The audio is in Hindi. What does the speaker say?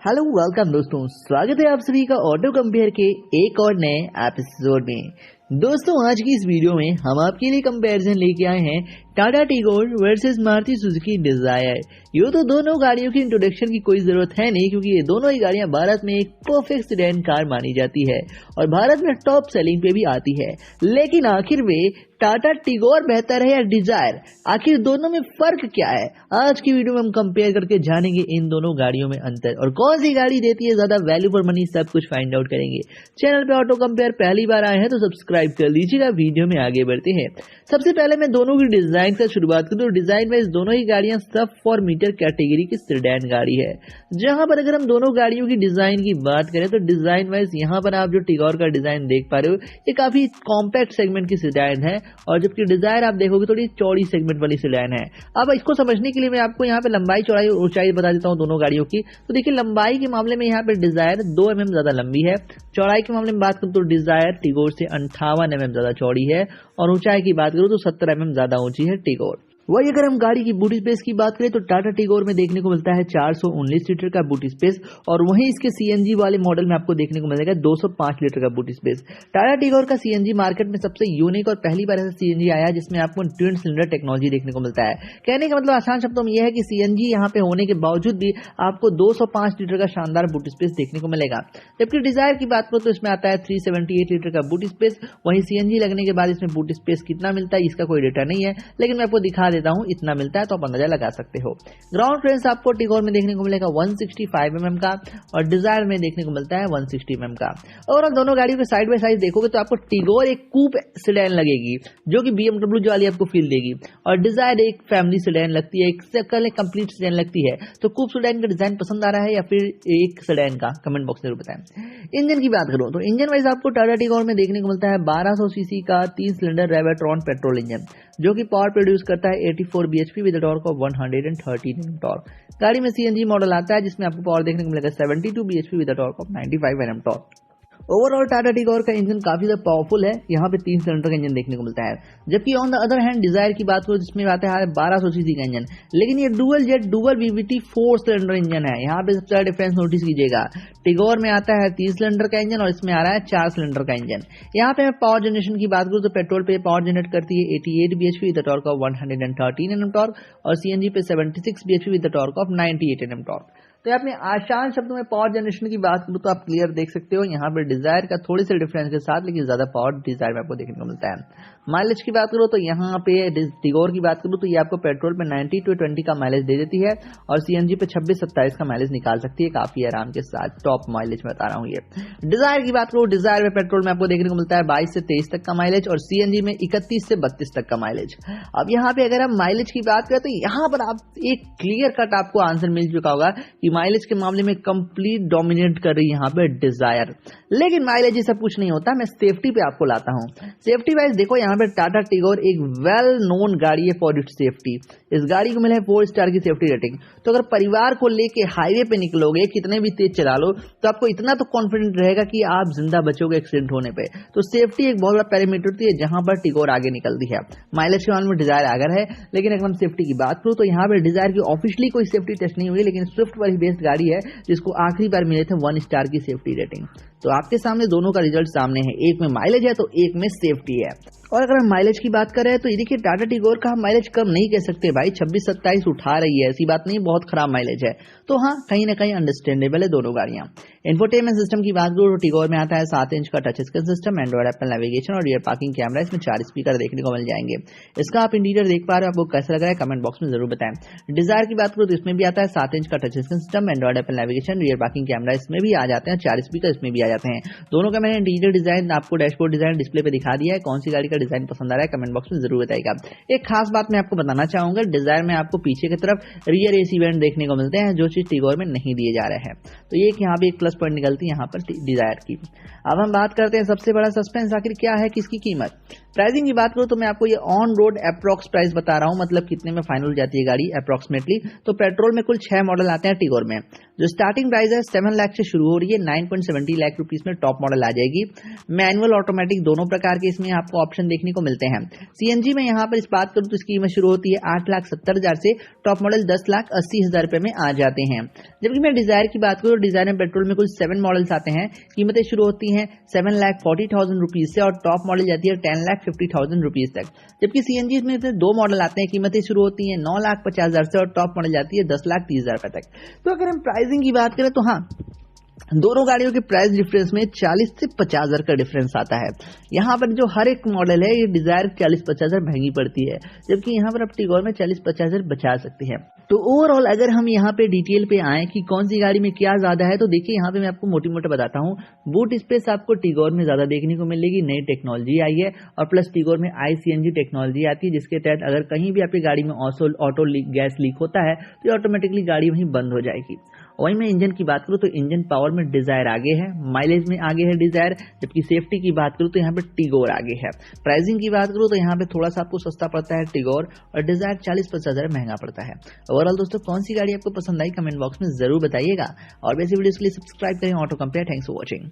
हेलो वेलकम दोस्तों, स्वागत है आप सभी का ऑटो कंपेयर के एक और नए एपिसोड में। दोस्तों आज की इस वीडियो में हम आपके लिए कंपैरिजन लेके आए हैं Tata Tigor versus Maruti Suzuki Dzire. ये तो दोनों गाड़ियों की इंट्रोडक्शन की कोई जरूरत है नहीं, क्योंकि ये दोनों ही गाड़ियां भारत में एक परफेक्ट सेडान कार मानी जाती है और भारत में टॉप सेलिंग पे भी आती है। लेकिन आखिर में टाटा टिगोर बेहतर है या डिजायर, आखिर दोनों में फर्क क्या है? आज की वीडियो में हम कंपेयर करके जानेंगे इन दोनों गाड़ियों में अंतर और कौन सी गाड़ी देती है ज्यादा वैल्यू फॉर मनी, सब कुछ फाइंड आउट करेंगे। चैनल पे ऑटो कंपेयर पहली बार आए हैं तो सब्सक्राइब कर लीजिएगा। वीडियो में आगे बढ़ते हैं। सबसे पहले मैं दोनों की डिजाइन से शुरुआत करूं। डिजाइन वाइज दोनों ही गाड़ियां सब 4 मीटर कैटेगरी की सेडान गाड़ी है। जहां पर अगर हम दोनों गाड़ियों की डिजाइन की बात करें तो डिजाइन वाइज यहाँ पर आप जो टिगोर का डिजाइन देख पा रहे हो ये काफी कॉम्पैक्ट सेगमेंट की सेडान है और जबकि डिजायर आप देखोगे थोड़ी चौड़ी सेगमेंट वाली सेडान है। अब इसको समझने के लिए मैं आपको यहाँ पे लंबाई चौड़ाई और ऊंचाई बता देता हूँ दोनों गाड़ियों की। तो देखिए लंबाई के मामले में यहाँ पे डिजायर 2 mm ज्यादा लंबी है, चौड़ाई के मामले में बात करूँ तो डिजायर टिगोर से 58 mm ज्यादा चौड़ी है और ऊंचाई की बात करूँ तो 70 mm ज्यादा ऊंची है टिगोर। वही अगर हम गाड़ी की बूट स्पेस की बात करें तो टाटा टिगोर में देखने को मिलता है 419 लीटर का बूट स्पेस और वहीं इसके सीएनजी वाले मॉडल में आपको देखने को मिलेगा 205 लीटर का बूट स्पेस। टाटा टिगोर का सीएनजी मार्केट में सबसे यूनिक और पहली बार ऐसा सीएनजी आया जिसमें आपको ट्विन सिलेंडर टेक्नोलॉजी देखने को मिलता है। कहने का मतलब आसान शब्दों में यह है कि सीएनजी यहाँ पे होने के बावजूद भी आपको 205 लीटर का शानदार बूट स्पेस देखने को मिलेगा। जबकि डिजायर की बात करो तो इसमें आता है 378 लीटर का बूट स्पेस। वहीं सीएनजी लगने के बाद इसमें बूट स्पेस कितना मिलता है इसका कोई डेटा नहीं है, लेकिन मैं आपको दिखा देता हूँ इतना मिलता है तो आप अंदाजा लगा सकते हो। ग्राउंड क्लियरेंस आपको टिगोर में देखने को मिलेगा 165 mm का और डिजायर में देखने को मिलता है 160 mm का। और आप दोनों गाड़ियों के साइड बाय साइड देखोगे तो आपको टिगोर एक कूप सेडान लगेगी जो कि BMW वाली आपको फील देगी और डिजायर एक फैमिली सेडान लगती है, एक कंप्लीट सेडान लगती है। तो कूप सेडान का डिजाइन पसंद आ रहा है या फिर एक सेडान का, कमेंट बॉक्स में जरूर बताएं। इंजन की बात करूं तो इंजन वाइज आपको टाटा टिगोर में देखने को मिलता है 1200 सीसी का 3 सिलेंडर रेवेट्रॉन पेट्रोल इंजन जो कि पावर प्रोड्यूस करता है 84 bhp with torque of 113 Nm torque. गाड़ी में सीएनजी मॉडल आता है जिसमें आपको पावर देखने को मिलेगा 72 bhp with torque of 95 Nm torque. Overall Tata Tigor का इंजन काफी ज्यादा पावरफुल है, यहाँ पे 3 सिलेंडर का इंजन देखने को मिलता है। जबकि on the other hand Dzire की बात करो जिसमें आता है 1200 सीसी का इंजन, लेकिन ये dual jet dual VVT 4 cylinder engine है। यहाँ पे सबसे ज्यादा डिफरेंस नोटिस कीजिएगा, टिगोर में आता है 3 सिलेंडर का इंजन और इसमें आ रहा है 4 सिलेंडर का इंजन। यहाँ पे मैं पावर जनरेशन की बात करूँ तो पेट्रोल पे पावर जनरेट करती है 88 bhp with torque of 113 Nm torque और सीएनजी पे 76 bhp with torque of 98 Nm torque. तो अपने आसान शब्दों में पावर जनरेशन की बात करूं तो आप क्लियर देख सकते हो यहाँ पर डिजायर का थोड़े से डिफरेंस के साथ, लेकिन ज्यादा पावर डिजायर में आपको देखने को मिलता है। माइलेज की बात करो तो यहाँ पे टिगोर की बात करूं तो ये आपको पेट्रोल पे 90 to 20 का माइलेज दे देती है और सीएनजी पे 26-27 का माइलेज निकाल सकती है काफी आराम के साथ। टॉप माइलेज में बता रहा हूँ ये। डिजायर की बात करूं, डिजायर में पेट्रोल में आपको देखने को मिलता है 22 से 23 तक का माइलेज और सीएनजी में 31 से 32 तक का माइलेज। अब यहाँ पे अगर हम माइलेज की बात करें तो यहाँ पर आप एक क्लियर कट आपको आंसर मिल चुका होगा कि माइलेज के मामले में कंप्लीट डोमिनेट कर रही है यहाँ पे डिजायर। लेकिन माइलेज ये सब कुछ नहीं होता, मैं सेफ्टी पे आपको लाता हूँ। सेफ्टी वाइज देखो यहाँ पे टाटा टिगोर एक वेल नोन गाड़ी है फॉर इट्स सेफ्टी। इस गाड़ी को मिला है 4 स्टार की सेफ्टी रेटिंग। तो अगर परिवार को लेके हाईवे पे निकलोगे, कितने भी तेज चला लो, तो आपको इतना तो कॉन्फिडेंट रहेगा कि आप जिंदा बचोगे एक्सीडेंट होने पे। तो सेफ्टी एक बहुत बड़ा पैरामीटर होती है जहां पर टिगोर आगे निकलती है। माइलेज के मामले में डिजायर आगे है, लेकिन अगर हम सेफ्टी की बात करूं तो यहाँ पे डिजायर की ऑफिशियली कोई सेफ्टी टेस्ट नहीं हुई, लेकिन स्विफ्ट वाली बेस्ड गाड़ी है जिसको आखिरी बार मिले थे 1 स्टार की सेफ्टी रेटिंग। तो आपके सामने दोनों का रिजल्ट सामने है, एक में माइलेज है तो एक में सेफ्टी है। और अगर हम माइलेज की बात करें तो ये देखिए टाटा टिगोर का हम माइलेज कम नहीं कह सकते भाई, 26-27 उठा रही है, ऐसी बात नहीं बहुत खराब माइलेज है। तो हाँ कहीं ना कहीं अंडरस्टैंडेबल है दोनों गाड़ियां। इंफोटेनमेंट सिस्टम की बात करूँ तो टिगोर में आता है 7 इंच का touch screen system, Android Apple navigation और रियर पार्किंग कैमरा, इसमें 4 स्पीकर देखने को मिल जाएंगे। इसका आप इंटीरियर देख पा रहे हो, आपको कैसा लग रहा है कमेंट बॉक्स में जरूर बताएं। डिजायर की बात करूँ तो इसमें भी आता है 7 इंच का touch screen system, Android Apple navigation, rear parking camera इसमें भी आ जाते हैं, 4 स्पीकर इसमें भी आ जाते हैं। दोनों का मैंने इंटीरियर डिजाइन आपको डैशबोर्ड डिजाइन डिस्प्ले पे दिखा दिया है। कौन सी गाड़ी का डिजाइन पसंद आ रहा है कमेंट बॉक्स में जरूर बताइएगा। एक खास बात मैं आपको बताना चाहूंगा, डिजायर में आपको पीछे की तरफ रियर एसी वेंट देखने को मिलते हैं जो चीज टिगोर में नहीं दिए जा रहे हैं। तो ये यहाँ पे एक प्लस पॉइंट निकलती है यहाँ पर डिजायर की। अब हम बात करते हैं सबसे बड़ा सस्पेंस आखिर क्या है, किसकी कीमत। प्राइसिंग की बात करूं तो मैं आपको ये ऑन रोड अप्रॉक्स प्राइस बता रहा हूं, मतलब कितने में फाइनल जाती है गाड़ी अप्रॉक्सीमेटली। तो पेट्रोल में कुल 6 मॉडल आते हैं टिगोर में। जो स्टार्टिंग प्राइस है 7 लाख से शुरू हो रही है, 9.70 लाख रुपीस में टॉप मॉडल आ जाएगी। मैनुअल ऑटोमेटिक दोनों प्रकार के इसमें आपको ऑप्शन ऑप्शन देखने को मिलते हैं। सीएनजी में यहाँ पर इस बात करूँ तो इसकी कीमत शुरू होती है 8,70,000 से, टॉप मॉडल 10,80,000 रुपए में आ जाते हैं। जबकि मैं डिजायर की बात करूँ, डिजायर में पेट्रोल में कुल 7 मॉडल्स आते हैं, कीमतें शुरू होती हैं 7,40,000 रुपीज से और टॉप मॉडल जाती है 10,50,000 रुपीज तक। जबकि सीएनजी में 2 मॉडल आते हैं, कीमतें शुरू होती हैं 9,50,000 से और टॉप मॉडल जाती है 10,30,000 रुपए तक। तो अगर हम प्राइसिंग की बात करें तो हाँ, दोनों गाड़ियों के प्राइस डिफरेंस में 40 से 50,000 का डिफरेंस आता है। यहाँ पर जो हर एक मॉडल है, ये डिजायर 40-50,000 महंगी पड़ती है, जबकि यहाँ पर आप टिगोर में 40-50,000 बचा सकते हैं। तो ओवरऑल अगर हम यहाँ पे डिटेल पे आए कि कौन सी गाड़ी में क्या ज्यादा है, तो देखिए यहाँ पे मैं आपको मोटी मोटी बताता हूँ। बूट स्पेस आपको टिगोर में ज्यादा देखने को मिलेगी, नई टेक्नोलॉजी आई है, और प्लस टिगोर में ICNG टेक्नोलॉजी आती है, जिसके तहत अगर कहीं भी आपकी गाड़ी में ऑटो गैस लीक होता है तो ये ऑटोमेटिकली गाड़ी वहीं बंद हो जाएगी। वहीं मैं इंजन की बात करूँ तो इंजन पावर में डिजायर आगे है, माइलेज में आगे है डिजायर, जबकि सेफ्टी की बात करूँ तो यहाँ पे टिगोर आगे है। प्राइसिंग की बात करूँ तो यहाँ पे थोड़ा सा आपको सस्ता पड़ता है टिगोर, और डिजायर 40-50,000 महंगा पड़ता है। ओवरऑल दोस्तों, कौन सी गाड़ी आपको पसंद आई कमेंट बॉक्स में जरूर बताइएगा, और वैसे वीडियोस के लिए सब्सक्राइब करें auto compare. Thanks for watching.